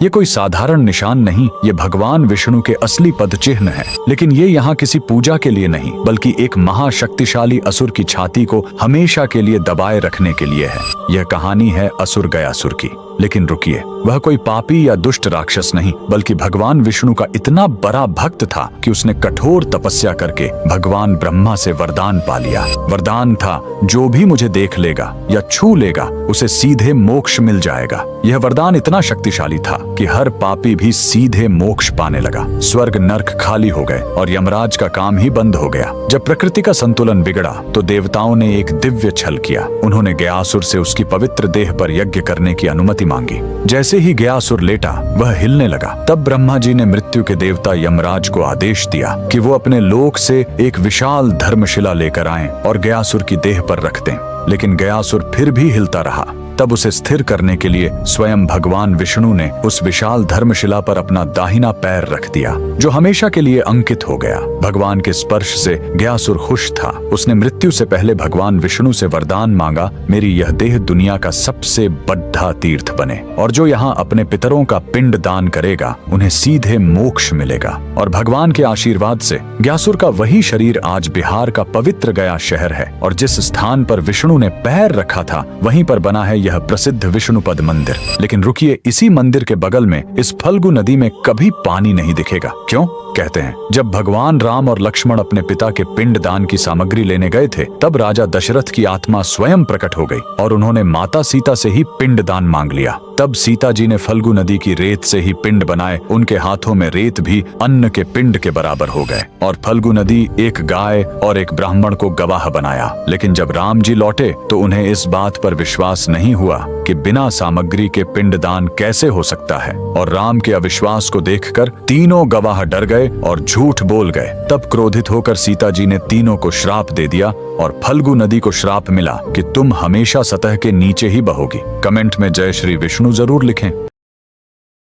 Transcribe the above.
ये कोई साधारण निशान नहीं, ये भगवान विष्णु के असली पद चिन्ह है। लेकिन ये यहाँ किसी पूजा के लिए नहीं, बल्कि एक महाशक्तिशाली असुर की छाती को हमेशा के लिए दबाए रखने के लिए है। यह कहानी है असुर गयासुर की। लेकिन रुकिए, वह कोई पापी या दुष्ट राक्षस नहीं, बल्कि भगवान विष्णु का इतना बड़ा भक्त था कि उसने कठोर तपस्या करके भगवान ब्रह्मा से वरदान पा लिया। वरदान था, जो भी मुझे देख लेगा या छू लेगा उसे सीधे मोक्ष मिल जाएगा। यह वरदान इतना शक्तिशाली था कि हर पापी भी सीधे मोक्ष पाने लगा। स्वर्ग नर्क खाली हो गए और यमराज का काम ही बंद हो गया। जब प्रकृति का संतुलन बिगड़ा तो देवताओं ने एक दिव्य छल किया। उन्होंने गयासुर से उसकी पवित्र देह पर यज्ञ करने की अनुमति मांगी। जैसे ही गयासुर लेटा, वह हिलने लगा। तब ब्रह्मा जी ने मृत्यु के देवता यमराज को आदेश दिया कि वो अपने लोक से एक विशाल धर्मशिला लेकर आएं और गयासुर की देह पर रख दें। लेकिन गयासुर फिर भी हिलता रहा। तब उसे स्थिर करने के लिए स्वयं भगवान विष्णु ने उस विशाल धर्मशिला पर अपना दाहिना पैर रख दिया, जो हमेशा के लिए अंकित हो गया। भगवान के स्पर्श से गयासुर खुश था। उसने मृत्यु से पहले भगवान विष्णु से वरदान मांगा, मेरी यह देह दुनिया का सबसे बड़ा तीर्थ बने और जो यहाँ अपने पितरों का पिंड दान करेगा उन्हें सीधे मोक्ष मिलेगा। और भगवान के आशीर्वाद से गयासुर का वही शरीर आज बिहार का पवित्र गया शहर है और जिस स्थान पर विष्णु ने पैर रखा था वहीं पर बना है यह प्रसिद्ध विष्णुपद मंदिर। लेकिन रुकिए, इसी मंदिर के बगल में इस फल्गु नदी में कभी पानी नहीं दिखेगा। क्यों? कहते हैं, जब भगवान राम और लक्ष्मण अपने पिता के पिंड दान की सामग्री लेने गए थे, तब राजा दशरथ की आत्मा स्वयं प्रकट हो गई और उन्होंने माता सीता से ही पिंड दान मांग लिया। तब सीता जी ने फल्गु नदी की रेत से ही पिंड बनाए। उनके हाथों में रेत भी अन्न के पिंड के बराबर हो गए और फल्गु नदी एक गाय और एक ब्राह्मण को गवाह बनाया। लेकिन जब राम जी लौटे तो उन्हें इस बात पर विश्वास नहीं हुआ कि बिना सामग्री के पिंड दान कैसे हो सकता है, और राम के अविश्वास को देखकर तीनों गवाह डर गए और झूठ बोल गए। तब क्रोधित होकर सीता जी ने तीनों को श्राप दे दिया और फल्गु नदी को श्राप मिला कि तुम हमेशा सतह के नीचे ही बहोगी। कमेंट में जय श्री विष्णु जरूर लिखें।